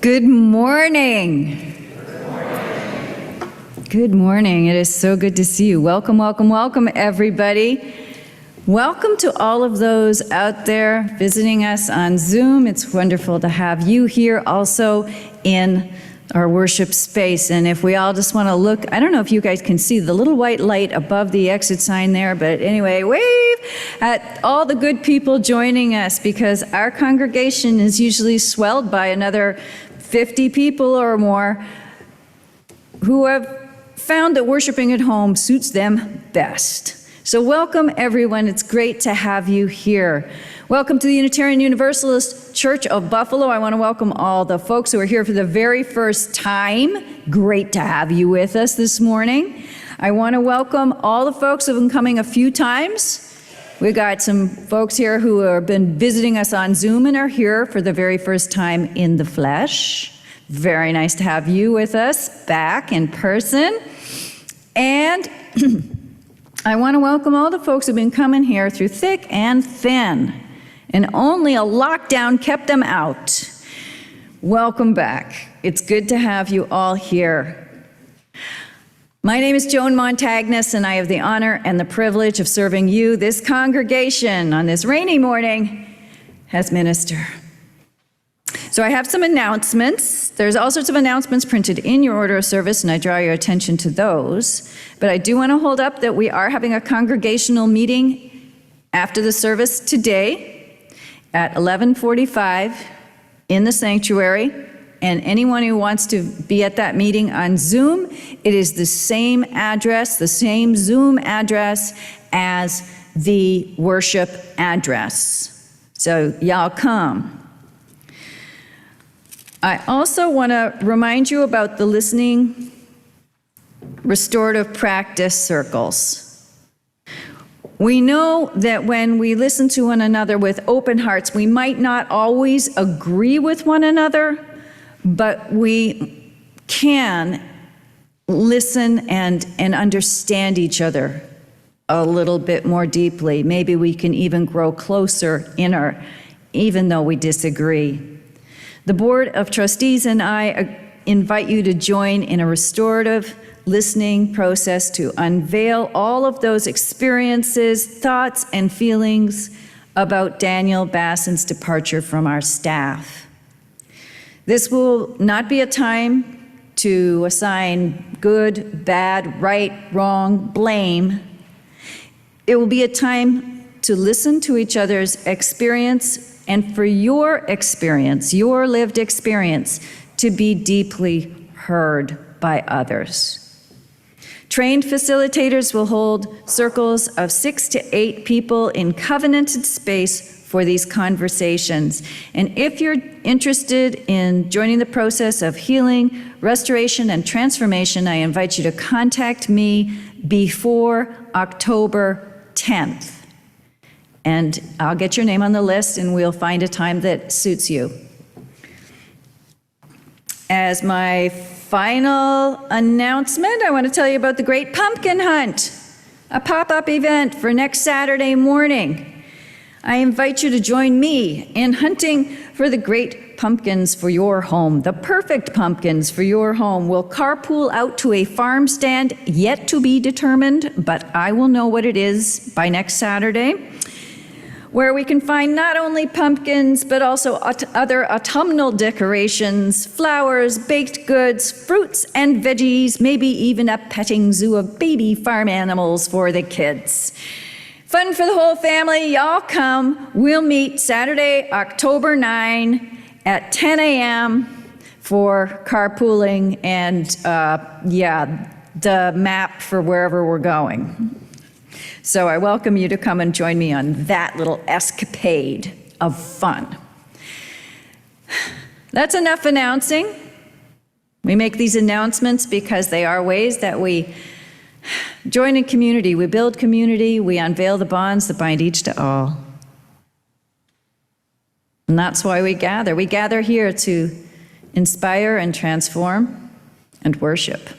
Good morning. Good morning. It is so good to see you. Welcome, welcome, welcome, everybody. Welcome to all of those out there visiting us on Zoom. It's wonderful to have you here also in our worship space. And if we all just want to look, I don't know if you guys can see the little white light above the exit sign there, but anyway, wave at all the good people joining us, because our congregation is usually swelled by another 50 people or more who have found that worshiping at home suits them best. So welcome, everyone. It's great to have you here. Welcome to the Unitarian Universalist Church of Buffalo. I want to welcome all the folks who are here for the very first time. Great to have you with us this morning. I want to welcome all the folks who have been coming a few times. We got some folks here who have been visiting us on Zoom and are here for the very first time in the flesh. Very nice to have you with us back in person. And I want to welcome all the folks who've been coming here through thick and thin, and only a lockdown kept them out. Welcome back. It's good to have you all here. My name is Joan Montagnes, and I have the honor and the privilege of serving you, this congregation, on this rainy morning as minister. So I have some announcements. There's all sorts of announcements printed in your order of service, and I draw your attention to those. But I do want to hold up that we are having a congregational meeting after the service today at 11:45 in the sanctuary. And anyone who wants to be at that meeting on Zoom, it is the same address, the same Zoom address as the worship address. So y'all come. I also want to remind you about the listening restorative practice circles. We know that when we listen to one another with open hearts, we might not always agree with one another, but we can listen and understand each other a little bit more deeply. Maybe we can even grow closer even though we disagree. The Board of Trustees and I invite you to join in a restorative listening process to unveil all of those experiences, thoughts, and feelings about Daniel Basson's departure from our staff. This will not be a time to assign good, bad, right, wrong, blame. It will be a time to listen to each other's experience, and for your experience, your lived experience, to be deeply heard by others. Trained facilitators will hold circles of 6 to 8 people in covenanted space for these conversations. And if you're interested in joining the process of healing, restoration, and transformation, I invite you to contact me before October 10th. And I'll get your name on the list, and we'll find a time that suits you. As my final announcement, I want to tell you about the Great Pumpkin Hunt, a pop-up event for next Saturday morning. I invite you to join me in hunting for the great pumpkins for your home, the perfect pumpkins for your home. We'll carpool out to a farm stand yet to be determined, but I will know what it is by next Saturday, where we can find not only pumpkins, but also other autumnal decorations, flowers, baked goods, fruits and veggies, maybe even a petting zoo of baby farm animals for the kids. Fun for the whole family. Y'all come. We'll meet Saturday, October 9 at 10 a.m. for carpooling and, the map for wherever we're going. So I welcome you to come and join me on that little escapade of fun. That's enough announcing. We make these announcements because they are ways that we join in community, we build community, we unveil the bonds that bind each to all. And that's why we gather. We gather here to inspire and transform and worship.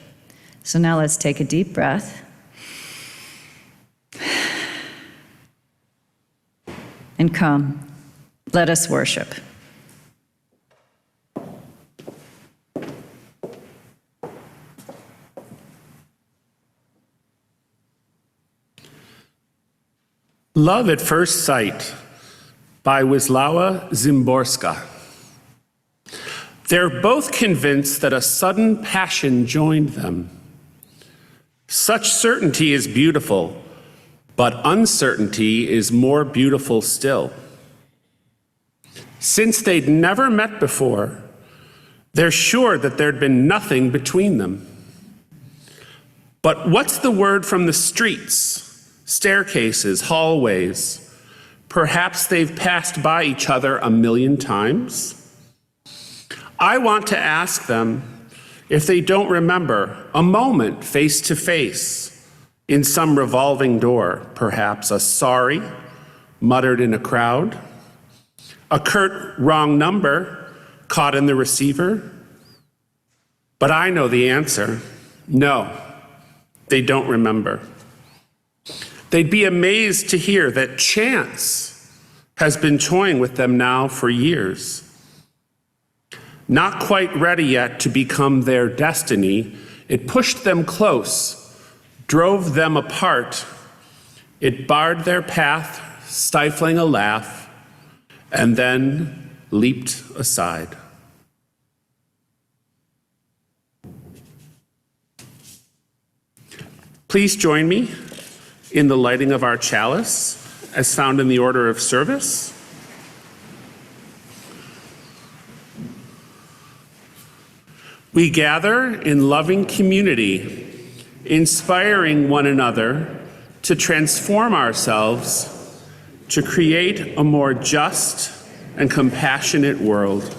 So now let's take a deep breath. And come, let us worship. Love at First Sight by Wisława Szymborska. They're both convinced that a sudden passion joined them. Such certainty is beautiful, but uncertainty is more beautiful still. Since they'd never met before, they're sure that there'd been nothing between them. But what's the word from the streets? Staircases, hallways. Perhaps they've passed by each other a million times. I want to ask them if they don't remember a moment face to face in some revolving door, perhaps a sorry muttered in a crowd, a curt wrong number caught in the receiver. But I know the answer. No, they don't remember. They'd be amazed to hear that chance has been toying with them now for years. Not quite ready yet to become their destiny, it pushed them close, drove them apart. It barred their path, stifling a laugh, and then leaped aside. Please join me in the lighting of our chalice, as found in the order of service. We gather in loving community, inspiring one another to transform ourselves, to create a more just and compassionate world.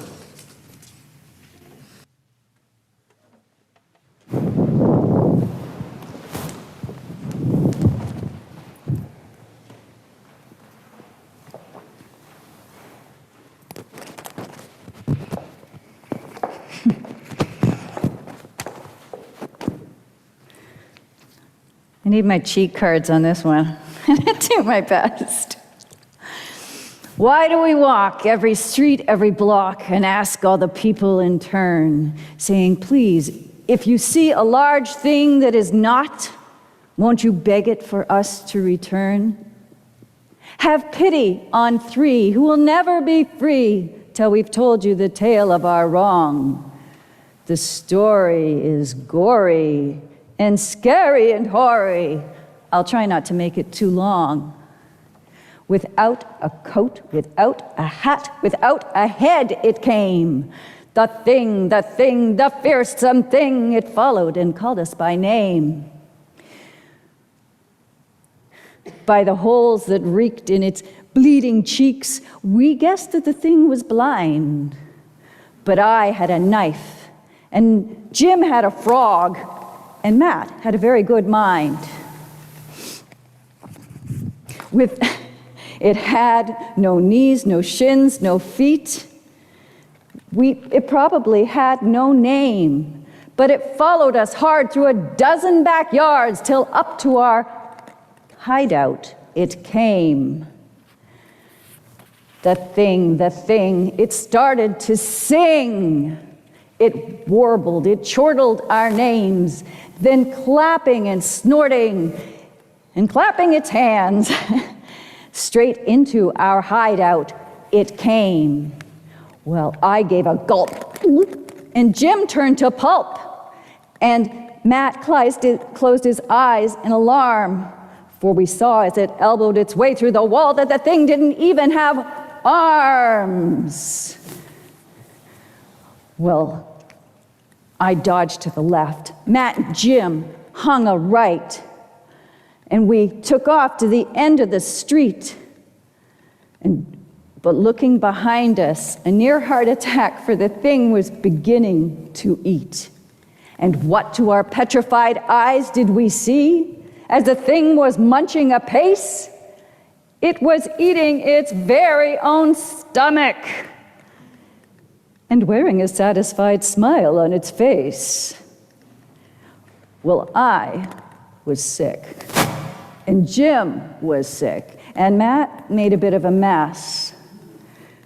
I need my cheat cards on this one. I'm gonna do my best. Why do we walk every street, every block, and ask all the people in turn, saying, please, if you see a large thing that is not, won't you beg it for us to return? Have pity on three who will never be free till we've told you the tale of our wrong. The story is gory and scary and hoary. I'll try not to make it too long. Without a coat, without a hat, without a head it came. The thing, the fearsome thing, it followed and called us by name. By the holes that reeked in its bleeding cheeks, we guessed that the thing was blind. But I had a knife, and Jim had a frog, and Matt had a very good mind. It had no knees, no shins, no feet. It probably had no name, but it followed us hard through a dozen backyards till up to our hideout it came. The thing, it started to sing. It warbled, it chortled our names, then clapping and snorting and clapping its hands, straight into our hideout it came. Well, I gave a gulp, and Jim turned to pulp, and Matt closed his eyes in alarm, for we saw as it elbowed its way through the wall that the thing didn't even have arms. Well, I dodged to the left. Matt and Jim hung a right, and we took off to the end of the street. But looking behind us, a near heart attack, for the thing was beginning to eat. And what to our petrified eyes did we see as the thing was munching apace? It was eating its very own stomach and wearing a satisfied smile on its face. Well, I was sick, and Jim was sick, and Matt made a bit of a mess.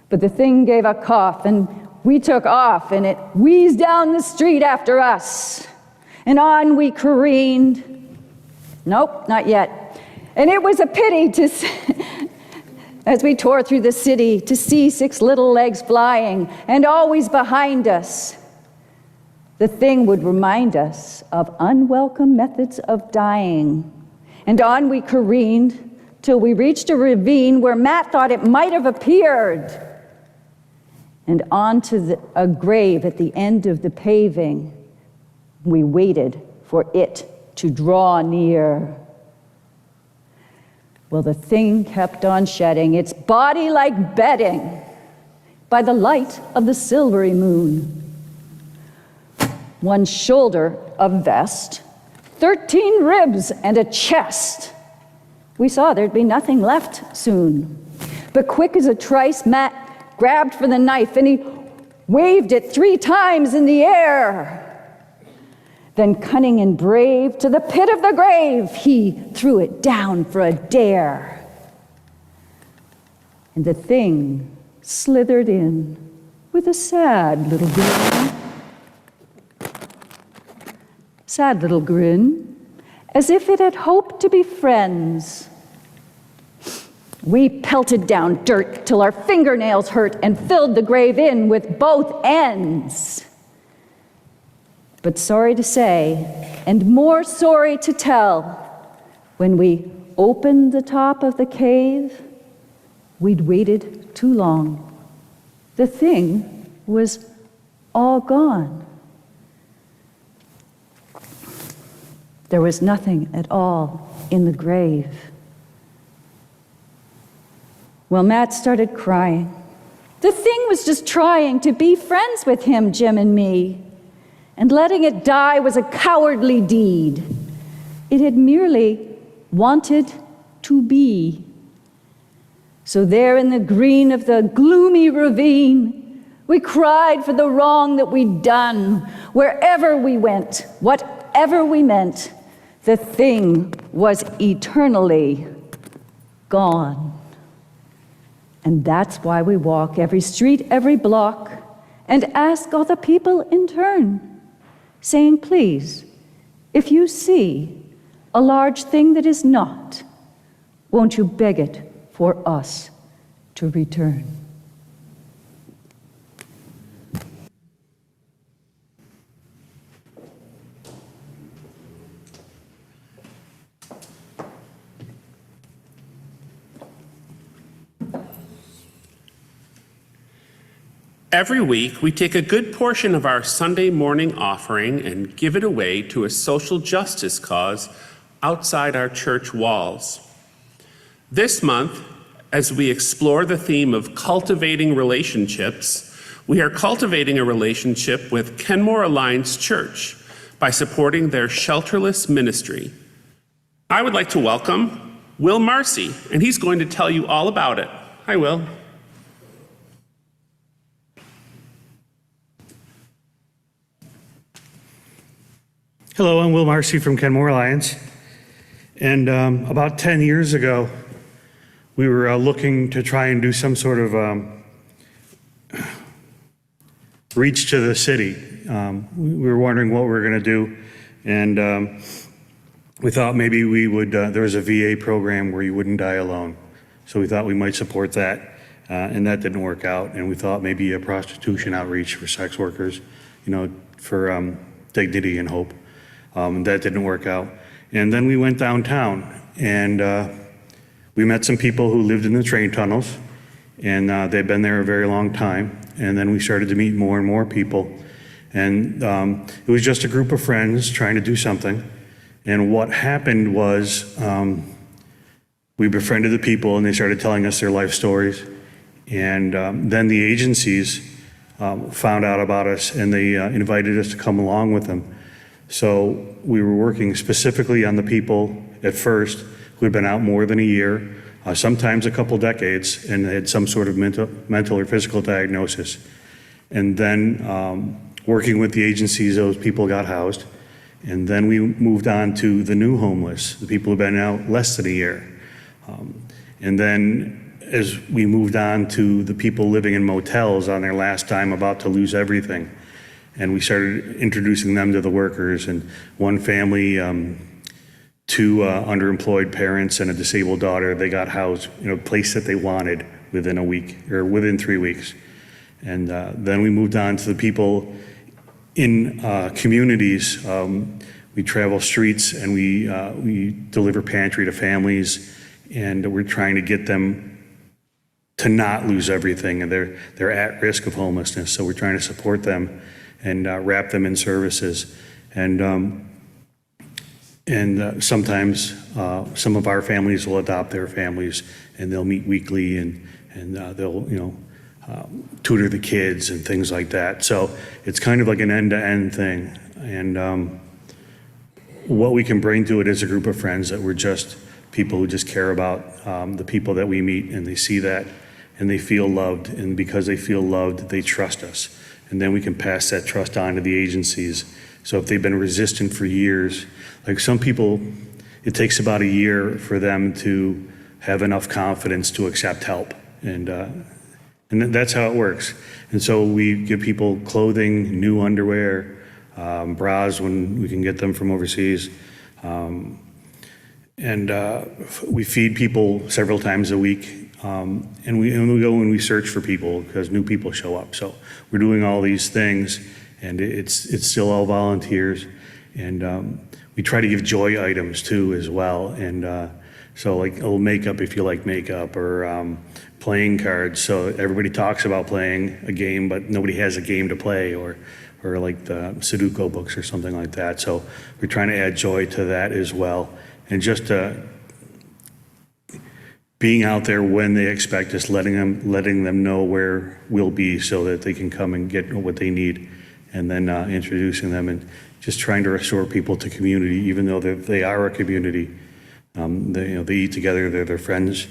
But the thing gave a cough, and we took off, and it wheezed down the street after us. And on we careened. Nope, not yet. And it was a pity as we tore through the city, to see 6 little legs flying, and always behind us, the thing would remind us of unwelcome methods of dying. And on we careened till we reached a ravine where Matt thought it might have appeared, and onto a grave at the end of the paving. We waited for it to draw near. Well, the thing kept on shedding its body like bedding by the light of the silvery moon. One shoulder a vest, 13 ribs and a chest. We saw there'd be nothing left soon. But quick as a trice, Matt grabbed for the knife and he waved it 3 times in the air. Then cunning and brave, to the pit of the grave, he threw it down for a dare. And the thing slithered in with a sad little grin. Sad little grin, as if it had hoped to be friends. We pelted down dirt till our fingernails hurt and filled the grave in with both ends. But sorry to say, and more sorry to tell, when we opened the top of the cave, we'd waited too long. The thing was all gone. There was nothing at all in the grave. Well, Matt started crying. The thing was just trying to be friends with him, Jim and me. And letting it die was a cowardly deed. It had merely wanted to be. So there in the green of the gloomy ravine, we cried for the wrong that we'd done. Wherever we went, whatever we meant, the thing was eternally gone. And that's why we walk every street, every block, and ask all the people in turn, saying, please, if you see a large thing that is not, won't you beg it for us to return? Every week, we take a good portion of our Sunday morning offering and give it away to a social justice cause outside our church walls. This month, as we explore the theme of cultivating relationships, we are cultivating a relationship with Kenmore Alliance Church by supporting their shelterless ministry. I would like to welcome Will Marcy, and he's going to tell you all about it. Hi, Will. Hello, I'm Will Marcy from Kenmore Alliance. And about 10 years ago, we were looking to try and do some sort of reach to the city. We were wondering what we were going to do. And we thought maybe we would, there was a VA program where you wouldn't die alone. So we thought we might support that. And that didn't work out. And we thought maybe a prostitution outreach for sex workers, for dignity and hope. That didn't work out. And then we went downtown and we met some people who lived in the train tunnels, and they'd been there a very long time. And then we started to meet more and more people. And it was just a group of friends trying to do something. And what happened was we befriended the people and they started telling us their life stories. And then the agencies found out about us and they invited us to come along with them. So we were working specifically on the people at first who had been out more than a year, sometimes a couple decades, and had some sort of mental or physical diagnosis. And then working with the agencies, those people got housed. And then we moved on to the new homeless, the people who've been out less than a year. And then as we moved on to the people living in motels on their last dime, about to lose everything. And we started introducing them to the workers. And one family two underemployed parents and a disabled daughter. They got housed in a place that they wanted within a week or within 3 weeks. And then we moved on to the people in communities. We travel streets and we deliver pantry to families, and we're trying to get them to not lose everything, and they're at risk of homelessness. So we're trying to support them and wrap them in services. And sometimes some of our families will adopt their families, and they'll meet weekly, and they'll tutor the kids and things like that. So it's kind of like an end-to-end thing. And what we can bring to it is a group of friends that we're just people who just care about the people that we meet, and they see that and they feel loved, and because they feel loved, they trust us. And then we can pass that trust on to the agencies. So if they've been resistant for years, like some people, it takes about a year for them to have enough confidence to accept help. And that's how it works. And so we give people clothing, new underwear, bras when we can get them from overseas. We feed people several times a week. And we go and we search for people because new people show up. So we're doing all these things, and it's still all volunteers. And we try to give joy items too as well. And so like old makeup if you like makeup, or playing cards. So everybody talks about playing a game, but nobody has a game to play, or like the Sudoku books or something like that. So we're trying to add joy to that as well. And just being out there when they expect us, letting them know where we'll be so that they can come and get what they need, and then introducing them and just trying to restore people to community, even though they are a community. They eat together, they're their friends.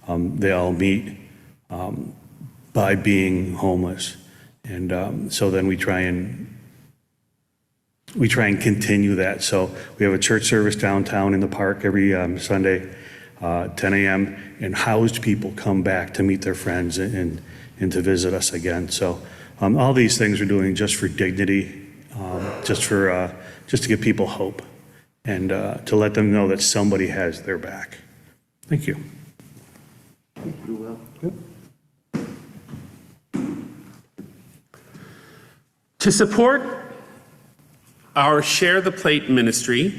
They all meet by being homeless. And so then we try and continue that. So we have a church service downtown in the park every Sunday, 10 a.m., and housed people come back to meet their friends and to visit us again. So all these things we're doing just for dignity, just to give people hope, and to let them know that somebody has their back. Thank you. You will. To support our Share the Plate ministry,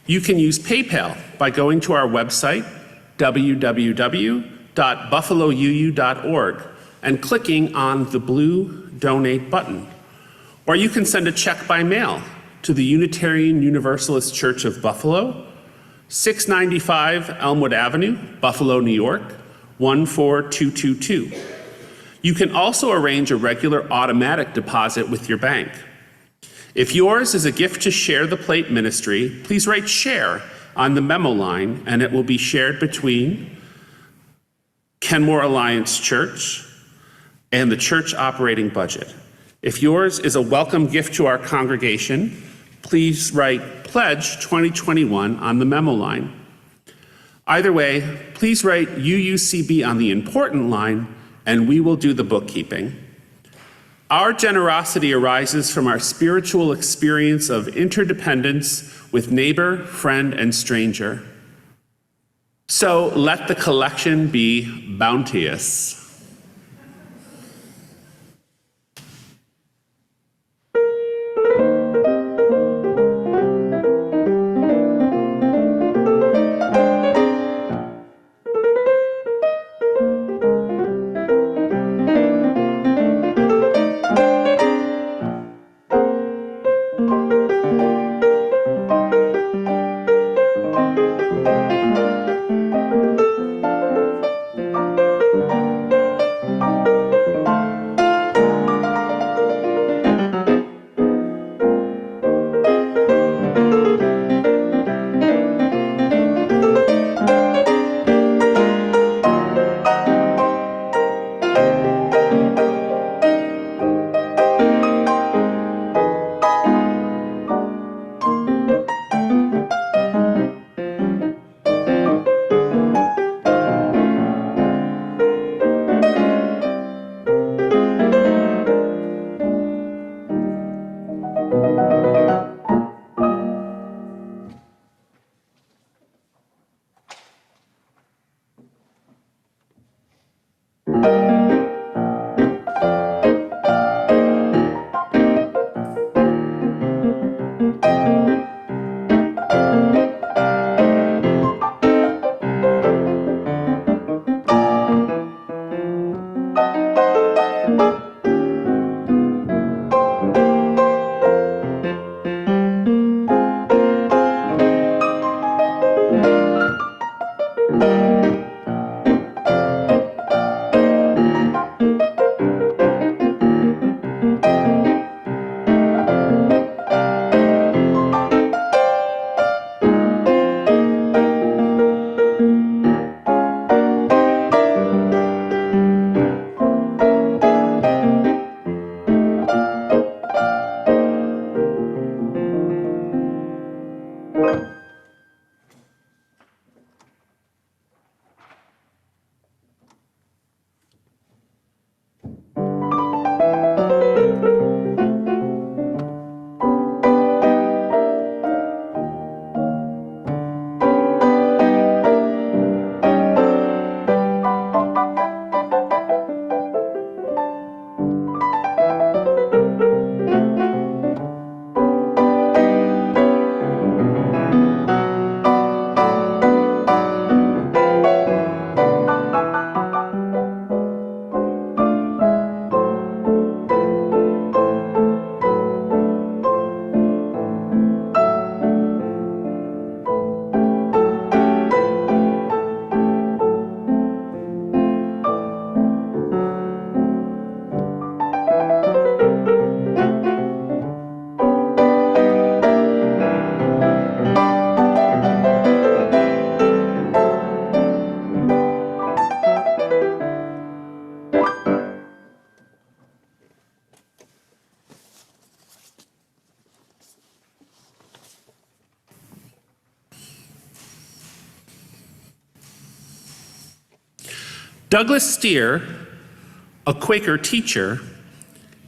you can use PayPal by going to our website, www.buffalouu.org, and clicking on the blue Donate button. Or you can send a check by mail to the Unitarian Universalist Church of Buffalo, 695 Elmwood Avenue, Buffalo, New York, 14222. You can also arrange a regular automatic deposit with your bank. If yours is a gift to Share the Plate ministry, please write SHARE on the memo line, and it will be shared between Kenmore Alliance Church and the church operating budget. If yours is a welcome gift to our congregation, please write Pledge 2021 on the memo line. Either way, please write UUCB on the important line, and we will do the bookkeeping. Our generosity arises from our spiritual experience of interdependence with neighbor, friend, and stranger. So let the collection be bounteous. Douglas Steere, a Quaker teacher,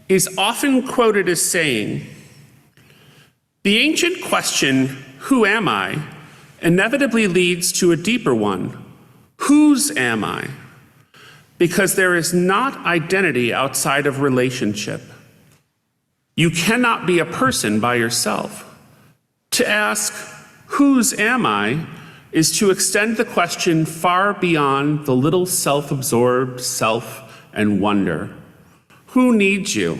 is often quoted as saying, "The ancient question, 'Who am I?' inevitably leads to a deeper one, 'Whose am I?' Because there is not identity outside of relationship. You cannot be a person by yourself. To ask, 'Whose am I?' is to extend the question far beyond the little self-absorbed self and wonder. Who needs you?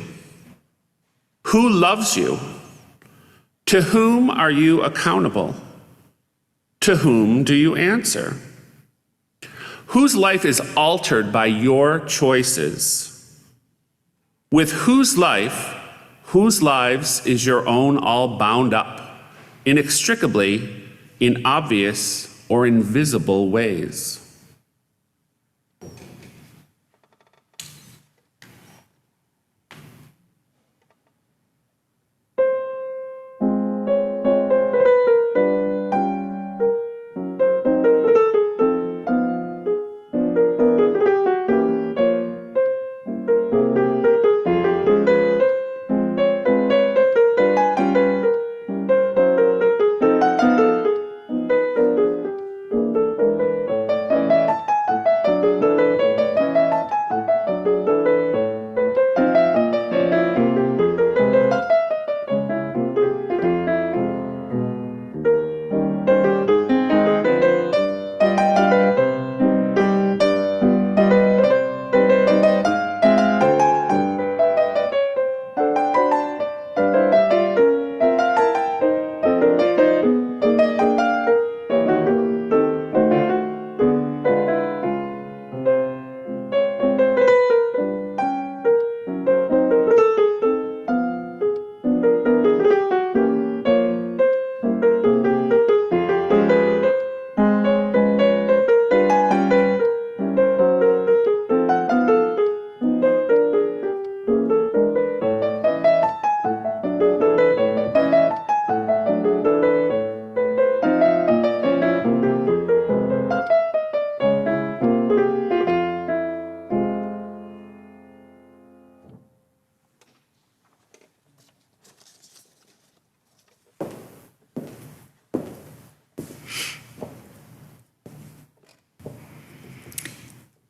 Who loves you? To whom are you accountable? To whom do you answer? Whose life is altered by your choices? With whose life, whose lives is your own all bound up, inextricably, in obvious or invisible ways?"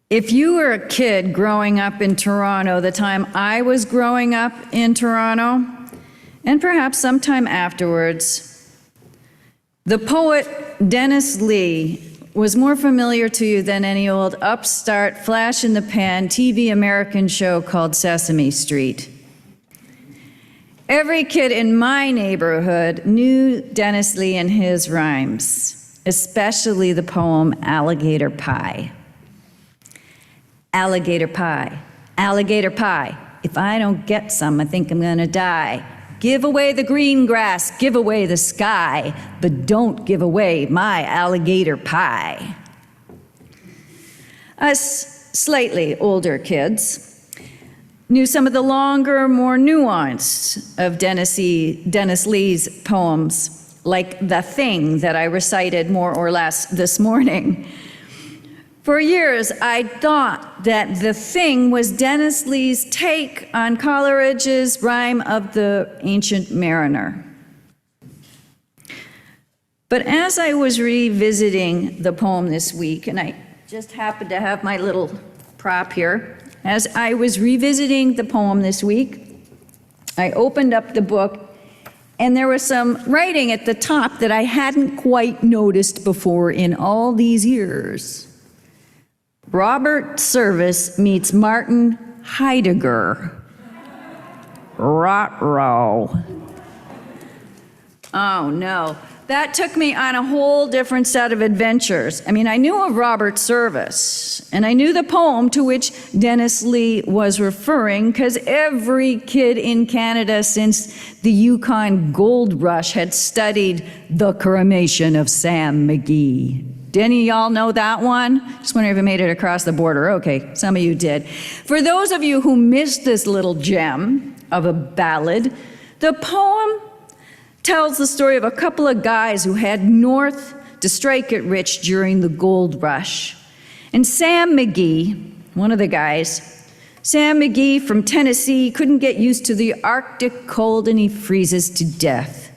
If you were a kid growing up in Toronto, the time I was growing up in Toronto, and perhaps sometime afterwards, the poet Dennis Lee was more familiar to you than any old upstart, flash-in-the-pan TV American show called Sesame Street. Every kid in my neighborhood knew Dennis Lee and his rhymes, especially the poem Alligator Pie. Alligator pie, alligator pie. If I don't get some, I think I'm gonna die. Give away the green grass, give away the sky, but don't give away my alligator pie. Us slightly older kids knew some of the longer, more nuanced of Dennis Lee's poems, like The Thing that I recited more or less this morning. For years, I thought that The Thing was Dennis Lee's take on Coleridge's rhyme of the Ancient Mariner. But as I was revisiting the poem this week, and I just happened to have my little prop here, as I was revisiting the poem this week, I opened up the book, and there was some writing at the top that I hadn't quite noticed before in all these years. Robert Service meets Martin Heidegger. Ruh-roh. Oh no, that took me on a whole different set of adventures. I mean, I knew of Robert Service, and I knew the poem to which Dennis Lee was referring, because every kid in Canada since the Yukon Gold Rush had studied The Cremation of Sam McGee. Did any of y'all know that one? Just wondering if it made it across the border. Okay, some of you did. For those of you who missed this little gem of a ballad, the poem tells the story of a couple of guys who head north to strike it rich during the gold rush. And Sam McGee, one of the guys, Sam McGee from Tennessee, couldn't get used to the Arctic cold and he freezes to death.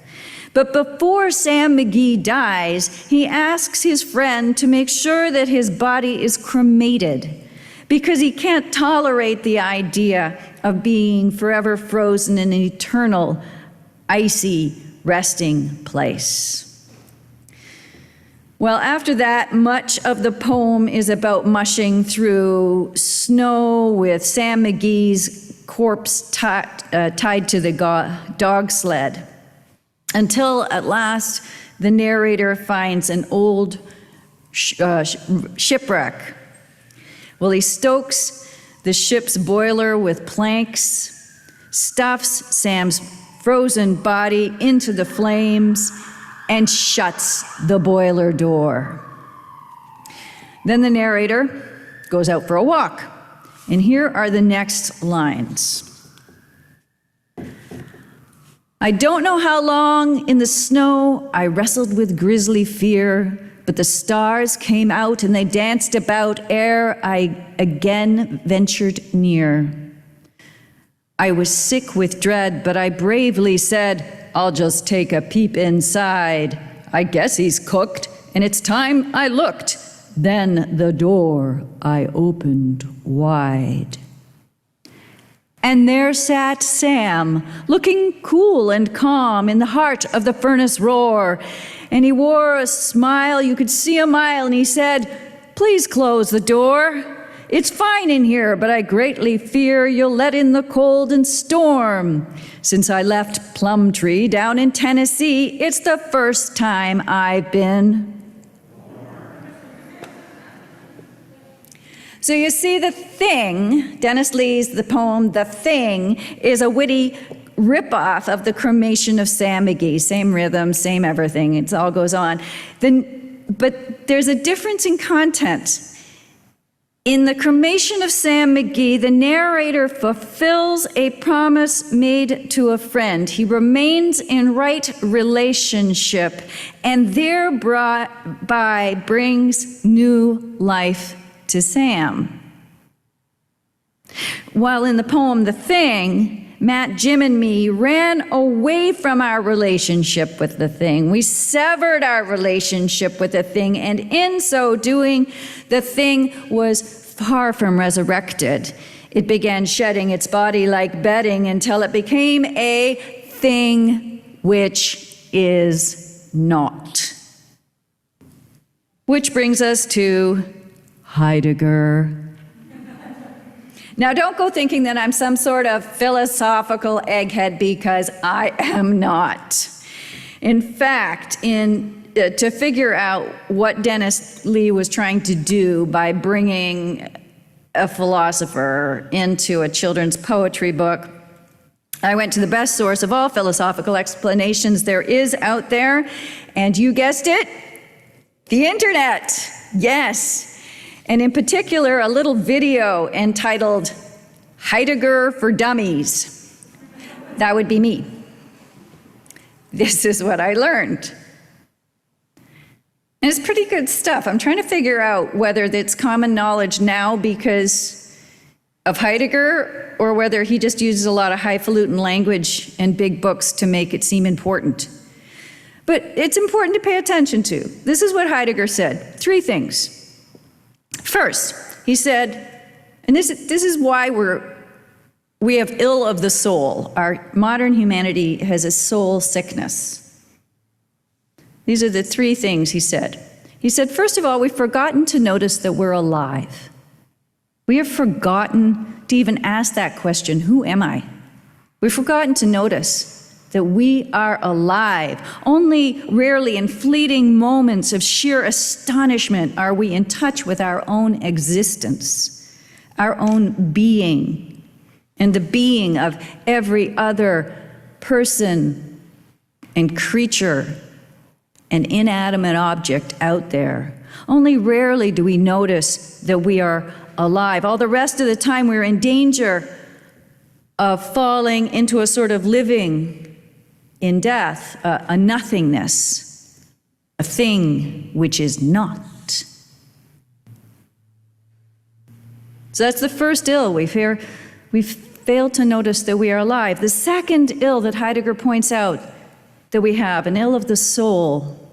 But before Sam McGee dies, he asks his friend to make sure that his body is cremated because he can't tolerate the idea of being forever frozen in an eternal, icy resting place. Well, after that, much of the poem is about mushing through snow with Sam McGee's corpse tied to the dog sled, until at last the narrator finds an old shipwreck. Well, he stokes the ship's boiler with planks, stuffs Sam's frozen body into the flames, and shuts the boiler door. Then the narrator goes out for a walk, and here are the next lines. I don't know how long in the snow I wrestled with grisly fear, but the stars came out and they danced about ere I again ventured near. I was sick with dread, but I bravely said, I'll just take a peep inside. I guess he's cooked, and it's time I looked. Then the door I opened wide. And there sat Sam, looking cool and calm in the heart of the furnace roar. And he wore a smile, you could see a mile, and he said, please close the door. It's fine in here, but I greatly fear you'll let in the cold and storm. Since I left Plumtree down in Tennessee, it's the first time I've been. So you see, The Thing, Dennis Lee's the poem The Thing, is a witty ripoff of the cremation of Sam McGee. Same rhythm, same everything, it all goes on. But there's a difference in content. In the cremation of Sam McGee, the narrator fulfills a promise made to a friend. He remains in right relationship and thereby brings new life to Sam. While in the poem The Thing, Matt, Jim, and me ran away from our relationship with the thing. We severed our relationship with the thing, and in so doing, the thing was far from resurrected. It began shedding its body like bedding until it became a thing which is not. Which brings us to Heidegger. Now, don't go thinking that I'm some sort of philosophical egghead, because I am not. In fact, to figure out what Dennis Lee was trying to do by bringing a philosopher into a children's poetry book, I went to the best source of all philosophical explanations there is out there, and you guessed it, the internet. Yes. And in particular, a little video entitled Heidegger for Dummies. That would be me. This is what I learned. And it's pretty good stuff. I'm trying to figure out whether it's common knowledge now because of Heidegger, or whether he just uses a lot of highfalutin language and big books to make it seem important. But it's important to pay attention to. This is what Heidegger said. 3 things. First, he said, and this is why we have ill of the soul. Our modern humanity has a soul sickness. These are the 3 things he said. He said, first of all, we've forgotten to notice that we're alive. We have forgotten to even ask that question, who am I? We've forgotten to notice that we are alive. Only rarely in fleeting moments of sheer astonishment are we in touch with our own existence, our own being, and the being of every other person and creature and inanimate object out there. Only rarely do we notice that we are alive. All the rest of the time we're in danger of falling into a sort of living in death, a nothingness, a thing which is not. So that's the first ill. We fail to notice that we are alive. The second ill that Heidegger points out that we have, an ill of the soul,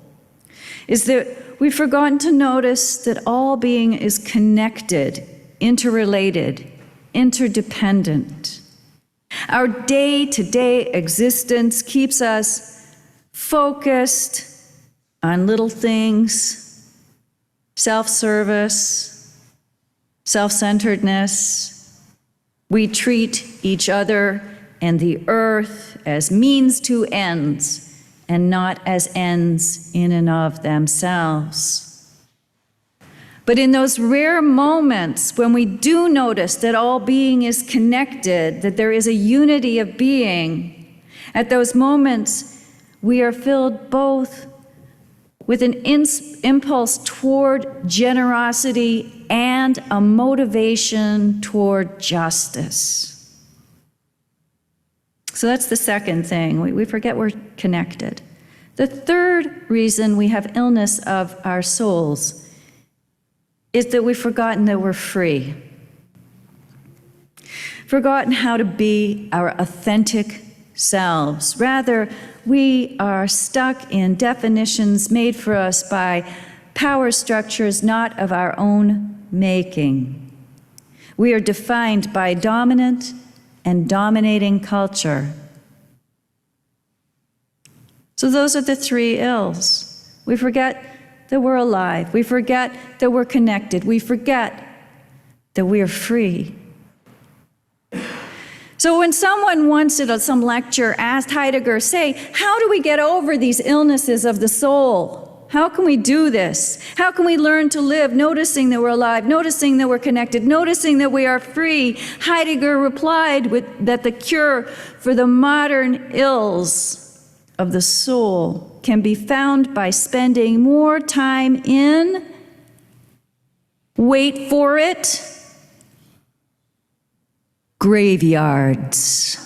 is that we've forgotten to notice that all being is connected, interrelated, interdependent. Our day-to-day existence keeps us focused on little things, self-service, self-centeredness. We treat each other and the earth as means to ends and not as ends in and of themselves. But in those rare moments when we do notice that all being is connected, that there is a unity of being, at those moments we are filled both with an impulse toward generosity and a motivation toward justice. So that's the second thing. We forget we're connected. The third reason we have illness of our souls is that we've forgotten that we're free. Forgotten how to be our authentic selves. Rather, we are stuck in definitions made for us by power structures not of our own making. We are defined by dominant and dominating culture. So those are the three ills. We forget that we're alive. We forget that we're connected. We forget that we are free. So when someone once at some lecture asked Heidegger, say, how do we get over these illnesses of the soul? How can we do this? How can we learn to live noticing that we're alive, noticing that we're connected, noticing that we are free? Heidegger replied that the cure for the modern ills of the soul can be found by spending more time in, wait for it, graveyards.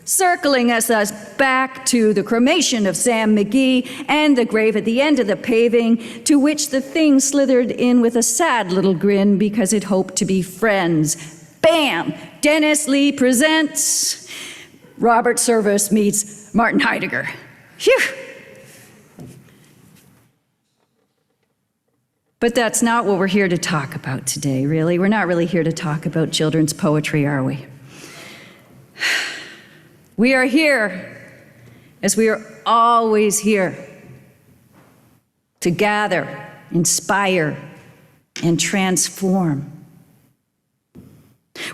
Circling us back to the cremation of Sam McGee and the grave at the end of the paving, to which the thing slithered in with a sad little grin because it hoped to be friends. Bam! Dennis Lee presents Robert Service meets Martin Heidegger. Phew! But that's not what we're here to talk about today, really. We're not really here to talk about children's poetry, are we? We are here, as we are always here, to gather, inspire, and transform.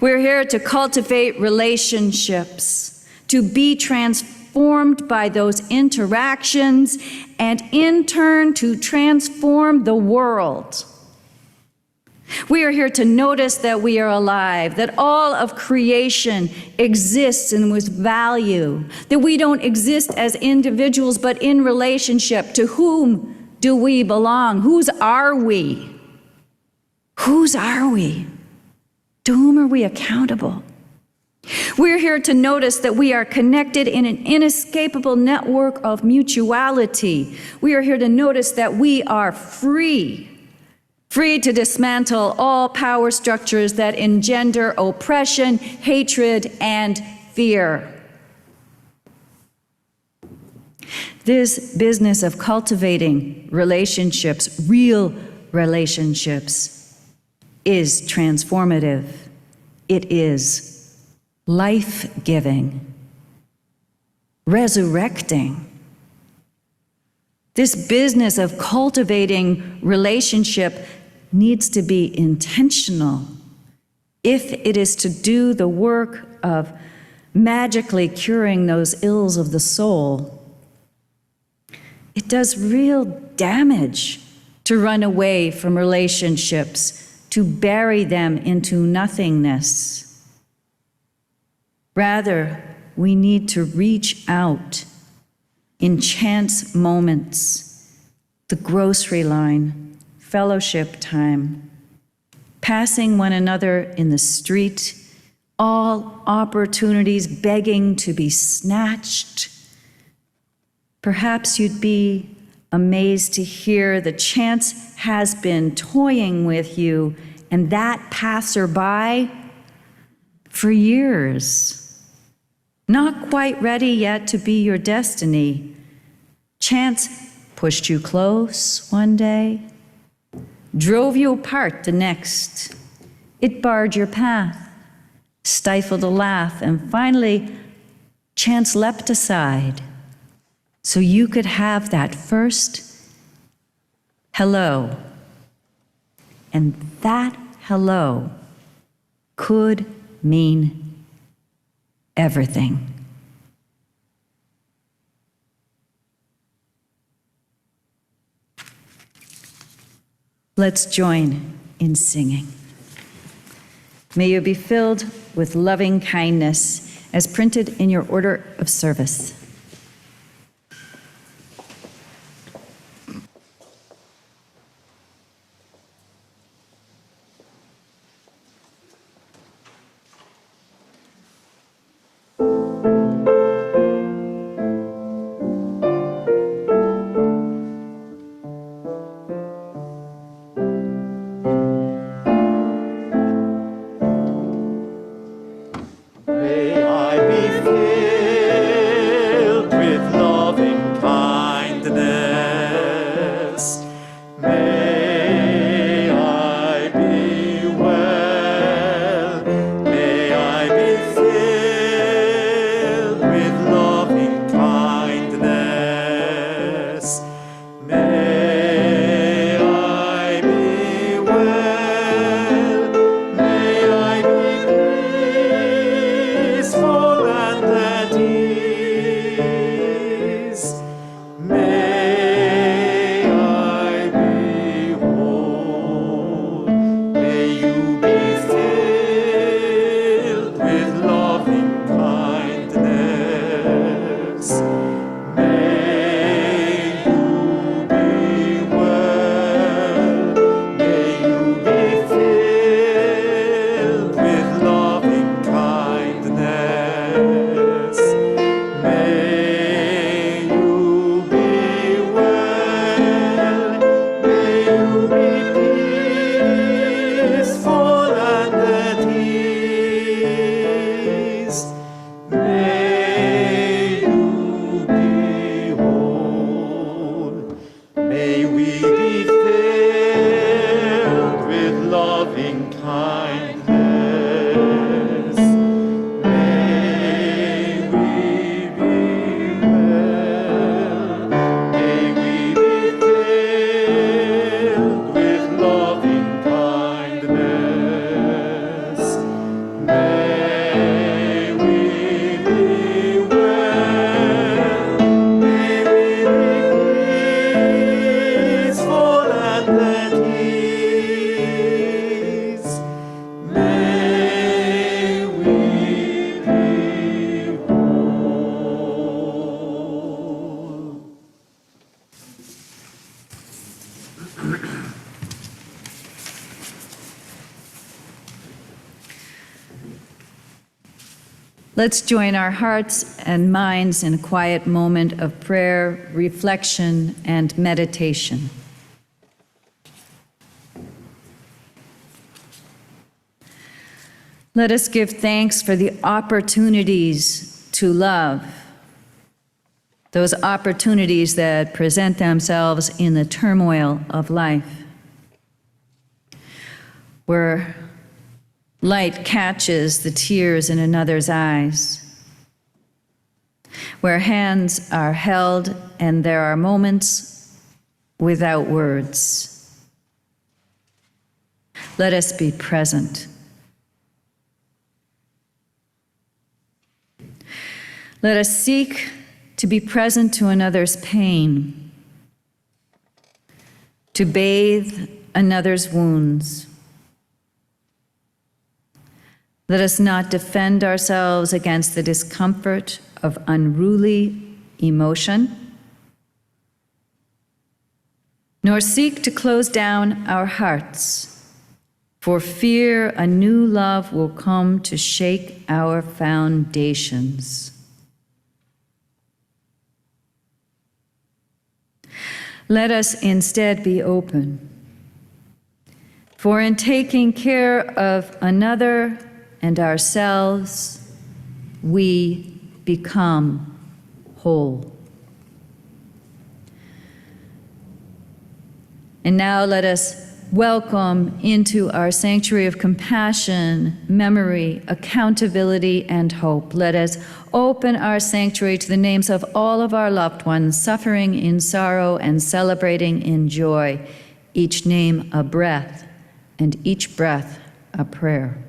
We're here to cultivate relationships, to be transformed by those interactions, and in turn to transform the world. We are here to notice that we are alive, that all of creation exists and with value, that we don't exist as individuals but in relationship. To whom do we belong? Whose are we? Whose are we? To whom are we accountable? We're here to notice that we are connected in an inescapable network of mutuality. We are here to notice that we are free to dismantle all power structures that engender oppression, hatred, and fear. This business of cultivating relationships, real relationships, is transformative. It is life-giving, resurrecting. This business of cultivating relationship needs to be intentional if it is to do the work of magically curing those ills of the soul. It does real damage to run away from relationships, to bury them into nothingness. Rather, we need to reach out in chance moments, the grocery line, fellowship time, passing one another in the street, all opportunities begging to be snatched. Perhaps you'd be amazed to hear the chance has been toying with you and that passerby for years, not quite ready yet to be your destiny. Chance pushed you close one day, drove you apart the next. It barred your path, stifled a laugh, and finally, chance leapt aside so you could have that first hello. And that hello could mean everything. Let's join in singing. May you be filled with loving kindness as printed in your order of service. May I be filled with loving kindness. May I be well. May I be filled with loving kindness. May I be well. May I be peaceful and at ease. May I be whole. May you be filled with loving kindness. May you be well. May you be filled with loving kindness. May you be well. May you be peaceful and at ease. May you be whole. May we be filled with loving kindness. May we be well. May we be filled with loving kindness. May we be well. May we be peaceful and at ease. May we be whole. Let's join our hearts and minds in a quiet moment of prayer, reflection, and meditation. Let us give thanks for the opportunities to love, those opportunities that present themselves in the turmoil of life, where light catches the tears in another's eyes, where hands are held and there are moments without words. Let us be present. Let us seek to be present to another's pain, to bathe another's wounds. Let us not defend ourselves against the discomfort of unruly emotion, nor seek to close down our hearts, for fear a new love will come to shake our foundations. Let us instead be open, For in taking care of another and ourselves, we become whole. And now let us welcome into our sanctuary of compassion, memory, accountability, and hope. Let us open our sanctuary to the names of all of our loved ones suffering in sorrow and celebrating in joy, each name a breath, and each breath a prayer.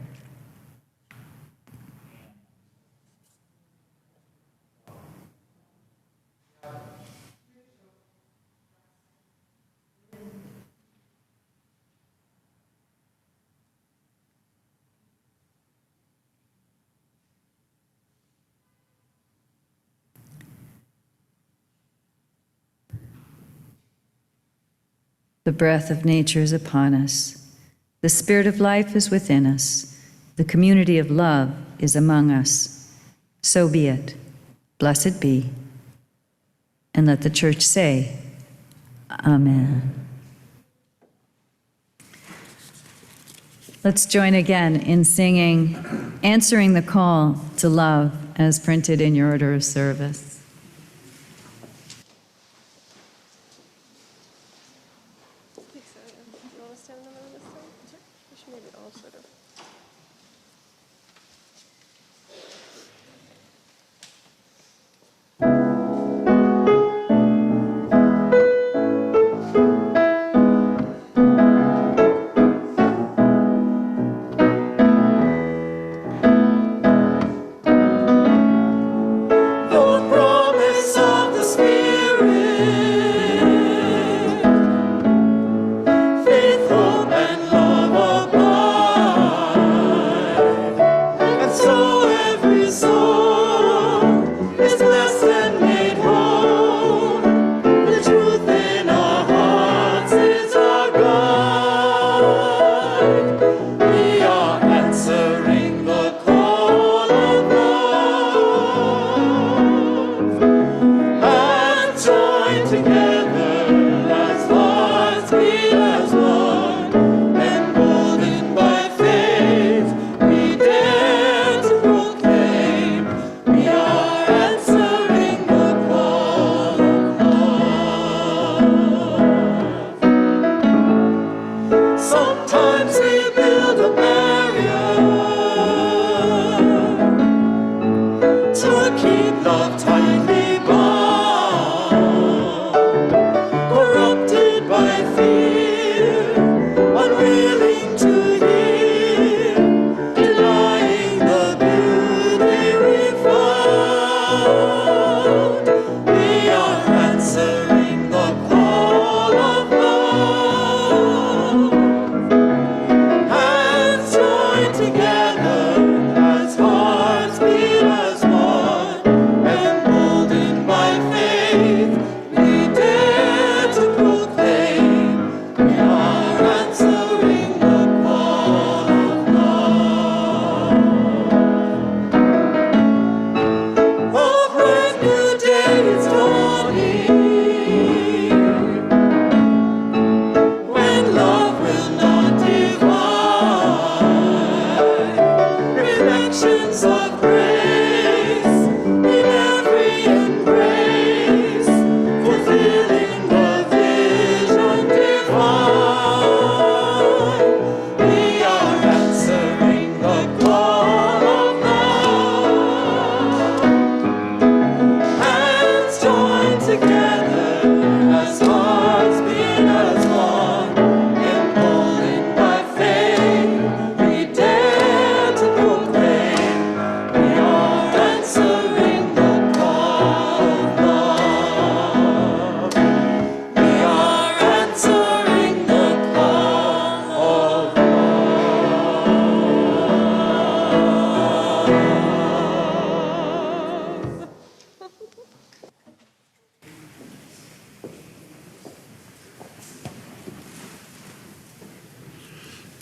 The breath of nature is upon us. The spirit of life is within us. The community of love is among us. So be it. Blessed be. And let the church say, Amen. Let's join again in singing, Answering the Call to Love, as printed in your order of service.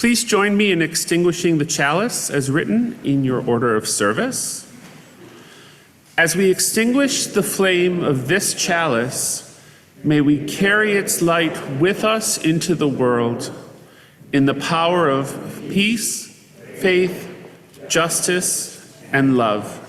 Please join me in extinguishing the chalice as written in your order of service. As we extinguish the flame of this chalice, may we carry its light with us into the world in the power of peace, faith, justice, and love.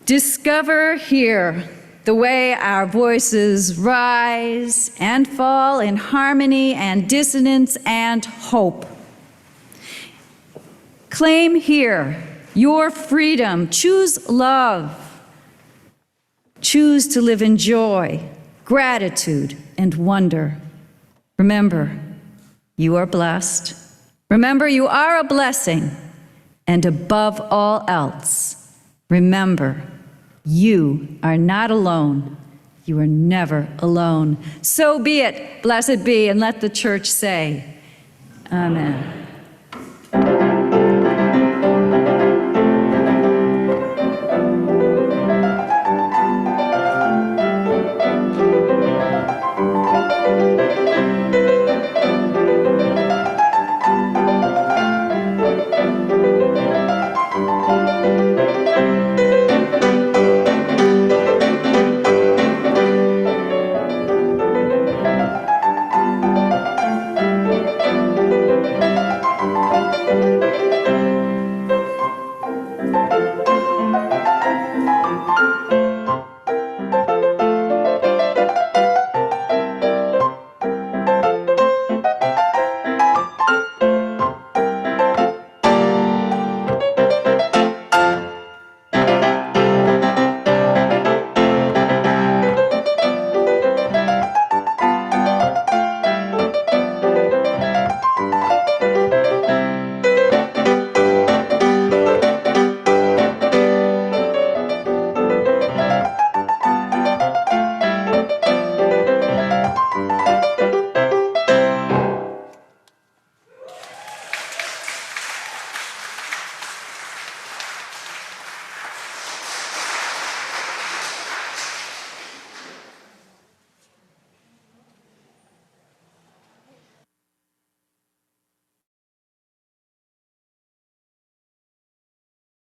Discover here the way our voices rise and fall in harmony and dissonance and hope. Claim here your freedom. Choose love. Choose to live in joy, gratitude, and wonder. Remember, you are blessed. Remember, you are a blessing. And above all else, remember, you are not alone. You are never alone. So be it. Blessed be, and let the church say, Amen.